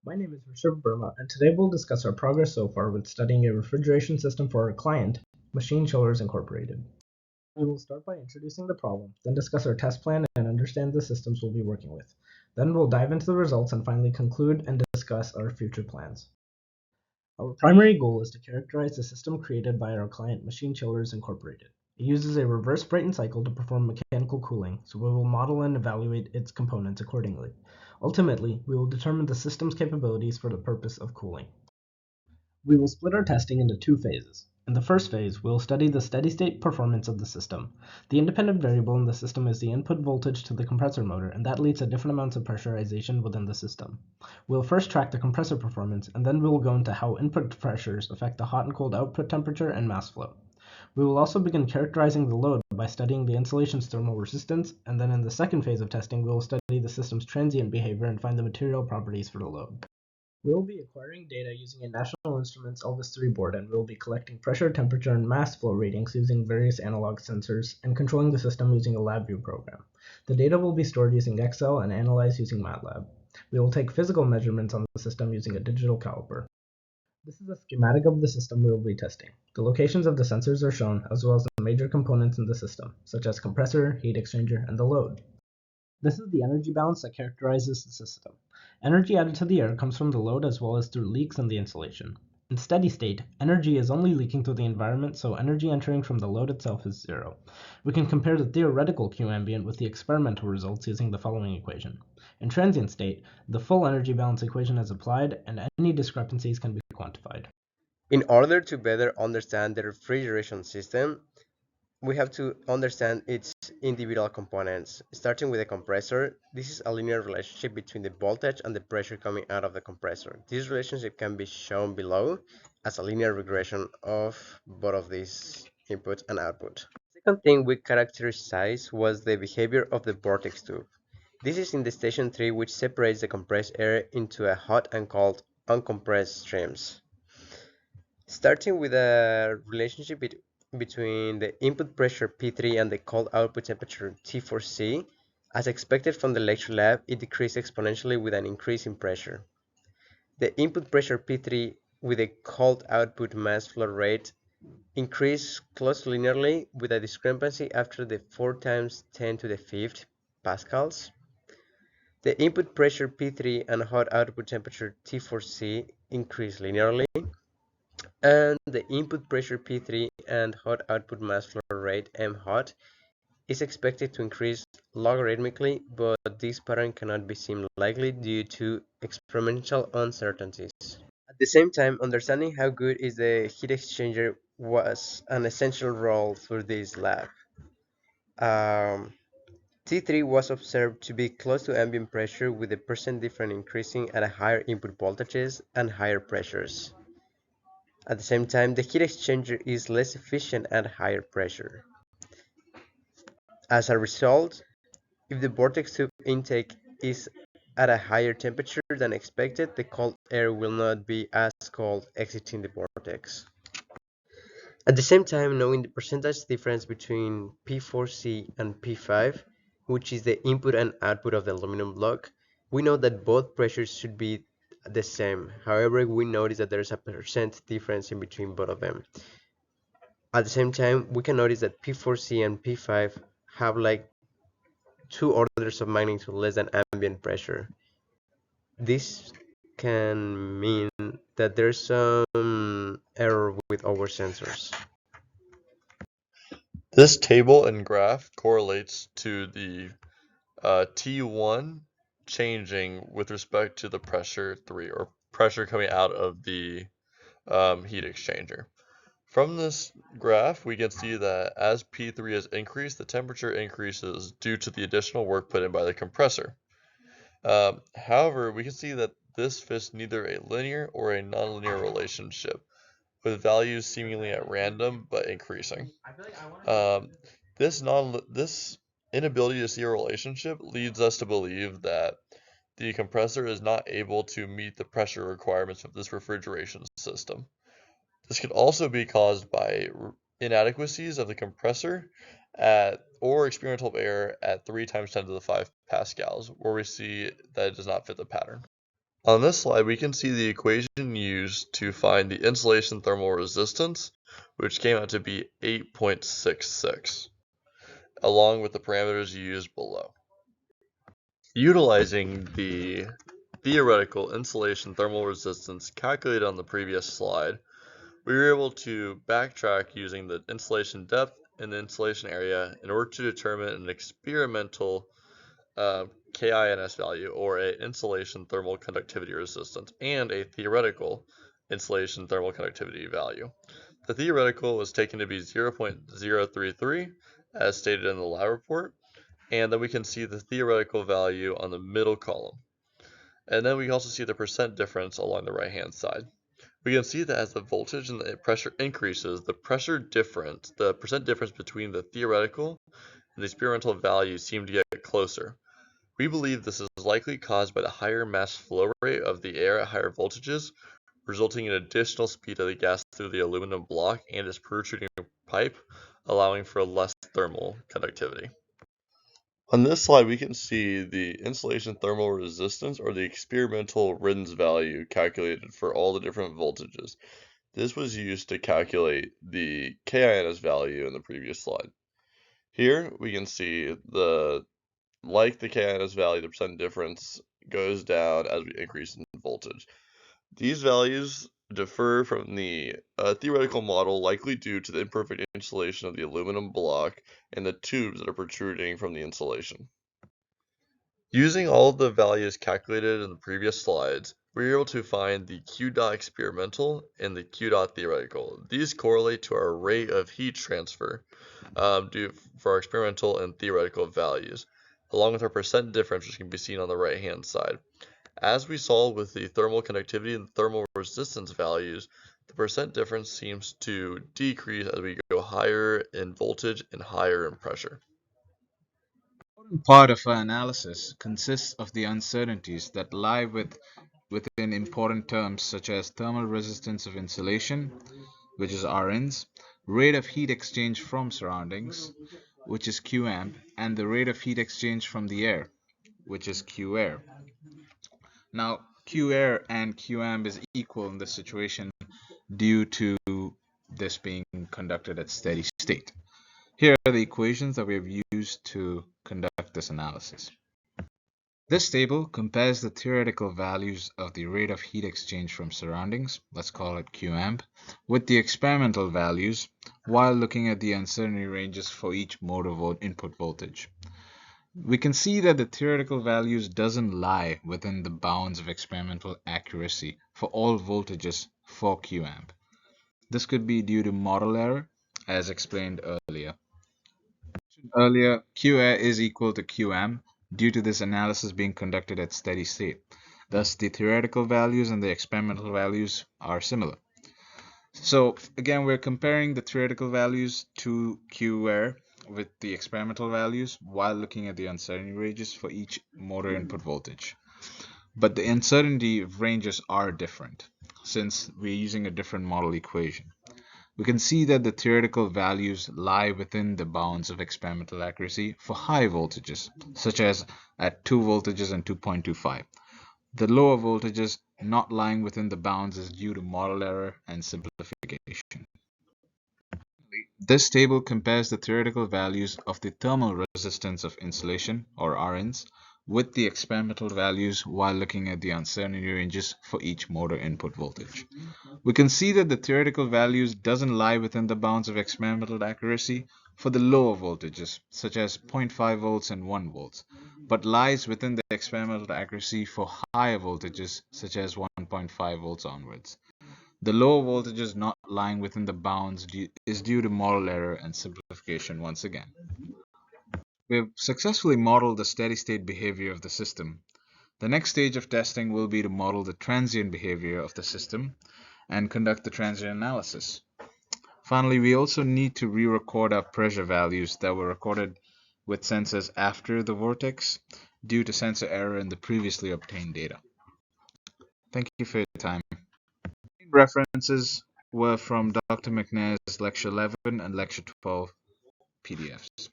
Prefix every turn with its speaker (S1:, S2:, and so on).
S1: My name is Rishabh Burma, and today we'll discuss our progress so far with studying a refrigeration system for our client, Machine Chillers Incorporated. We will start by introducing the problem, then discuss our test plan and understand the systems we'll be working with. Then we'll dive into the results and finally conclude and discuss our future plans. Our primary goal is to characterize the system created by our client, Machine Chillers Incorporated. It uses a reverse Brayton cycle to perform mechanical cooling, so we will model and evaluate its components accordingly. Ultimately, we will determine the system's capabilities for the purpose of cooling. We will split our testing into two phases. In the first phase, we will study the steady-state performance of the system. The independent variable in the system is the input voltage to the compressor motor, and that leads to different amounts of pressurization within the system. We'll first track the compressor performance, and then we will go into how input pressures affect the hot and cold output temperature and mass flow. We will also begin characterizing the load by studying the insulation's thermal resistance, and then in the second phase of testing, we will study the system's transient behavior and find the material properties for the load. We will be acquiring data using a National Instruments Elvis 3 board, and we will be collecting pressure, temperature, and mass flow readings using various analog sensors and controlling the system using a LabVIEW program. The data will be stored using Excel and analyzed using MATLAB. We will take physical measurements on the system using a digital caliper. This is a schematic of the system we will be testing. The locations of the sensors are shown, as well as the major components in the system, such as compressor, heat exchanger, and the load. This is the energy balance that characterizes the system. Energy added to the air comes from the load as well as through leaks in the insulation. In steady state, energy is only leaking through the environment, so energy entering from the load itself is zero. We can compare the theoretical Q ambient with the experimental results using the following equation. In transient state, the full energy balance equation is applied, and any discrepancies can be quantified.
S2: In order to better understand the refrigeration system, we have to understand its individual components. Starting with the compressor, this is a linear relationship between the voltage and the pressure coming out of the compressor. This relationship can be shown below as a linear regression of both of these input and output. Second thing we characterized was the behavior of the vortex tube. This is in the station 3, which separates the compressed air into a hot and cold uncompressed streams. Starting with a relationship between the input pressure P3 and the cold output temperature T4C, as expected from the lecture lab, it decreased exponentially with an increase in pressure. The input pressure P3 with a cold output mass flow rate increased close linearly with a discrepancy after the 4 times 10 to the 5th pascals. The input pressure P3 and hot output temperature T4C increased linearly, and the input pressure P3 and hot output mass flow rate M hot is expected to increase logarithmically, but this pattern cannot be seen likely due to experimental uncertainties. At the same time, understanding how good is the heat exchanger was an essential role for this lab. Um, T3 was observed to be close to ambient pressure, with the percent difference increasing at a higher input voltages and higher pressures. At the same time, the heat exchanger is less efficient at higher pressure. As a result, if the vortex tube intake is at a higher temperature than expected, the cold air will not be as cold exiting the vortex. At the same time, knowing the percentage difference between P4C and P5, which is the input and output of the aluminum block, we know that both pressures should be the same. However, we notice that there is a percent difference in between both of them. At the same time, we can notice that P4C and P5 have like 2 orders of magnitude less than ambient pressure. This can mean that there's some error with our sensors.
S3: This table and graph correlates to the T1 changing with respect to the pressure 3, or pressure coming out of the heat exchanger. From this graph, we can see that as P3 is increased, the temperature increases due to the additional work put in by the compressor. However, we can see that this fits neither a linear or a nonlinear relationship, with values seemingly at random but increasing. Um, this inability to see a relationship leads us to believe that the compressor is not able to meet the pressure requirements of this refrigeration system. This could also be caused by inadequacies of the compressor or experimental error at 3 times 10 to the 5 pascals, where we see that it does not fit the pattern. On this slide, we can see the equation used to find the insulation thermal resistance, which came out to be 8.66, along with the parameters used below. Utilizing the theoretical insulation thermal resistance calculated on the previous slide, we were able to backtrack using the insulation depth and the insulation area in order to determine an experimental KINS value, or an insulation thermal conductivity resistance, and a theoretical insulation thermal conductivity value. The theoretical was taken to be 0.033 as stated in the lab report, and then we can see the theoretical value on the middle column. And then we can also see the percent difference along the right hand side. We can see that as the voltage and the pressure increases, the percent difference between the theoretical and the experimental values seem to get closer. We believe this is likely caused by the higher mass flow rate of the air at higher voltages, resulting in additional speed of the gas through the aluminum block and its protruding pipe, allowing for less thermal conductivity. On this slide, we can see the insulation thermal resistance, or the experimental Rins value, calculated for all the different voltages. This was used to calculate the KINS value in the previous slide. Here we can see like the KINS value, the percent difference goes down as we increase in voltage. These values differ from the theoretical model, likely due to the imperfect insulation of the aluminum block and the tubes that are protruding from the insulation. Using all of the values calculated in the previous slides, we were able to find the Q dot experimental and the Q dot theoretical. These correlate to our rate of heat transfer for our experimental and theoretical values, along with our percent difference, which can be seen on the right hand side. As we saw with the thermal conductivity and thermal resistance values, the percent difference seems to decrease as we go higher in voltage and higher in pressure.
S4: Part of our analysis consists of the uncertainties that lie within important terms such as thermal resistance of insulation, which is Rins, rate of heat exchange from surroundings, which is Qamp, and the rate of heat exchange from the air, which is Qair. Now, Qair and Qamp is equal in this situation due to this being conducted at steady state. Here are the equations that we have used to conduct this analysis. This table compares the theoretical values of the rate of heat exchange from surroundings, let's call it Qamp, with the experimental values while looking at the uncertainty ranges for each mode of input voltage. We can see that the theoretical values doesn't lie within the bounds of experimental accuracy for all voltages for Qamp. This could be due to model error, as explained earlier. Qair is equal to Qamp due to this analysis being conducted at steady state. Thus, the theoretical values and the experimental values are similar. So again, we're comparing the theoretical values to Qair with the experimental values while looking at the uncertainty ranges for each motor input voltage. But the uncertainty ranges are different since we're using a different model equation. We can see that the theoretical values lie within the bounds of experimental accuracy for high voltages, such as at 2 voltages and 2.25. The lower voltages not lying within the bounds is due to model error and simplification. This table compares the theoretical values of the thermal resistance of insulation, or Rins, with the experimental values while looking at the uncertainty ranges for each motor input voltage. We can see that the theoretical values doesn't lie within the bounds of experimental accuracy for the lower voltages, such as 0.5 volts and 1 volts, but lies within the experimental accuracy for higher voltages, such as 1.5 volts onwards. The lower voltages not lying within the bounds is due to model error and simplification once again. We have successfully modeled the steady-state behavior of the system. The next stage of testing will be to model the transient behavior of the system and conduct the transient analysis. Finally, we also need to re-record our pressure values that were recorded with sensors after the vortex due to sensor error in the previously obtained data. Thank you for your time. References were from Dr. McNair's Lecture 11 and Lecture 12 PDFs.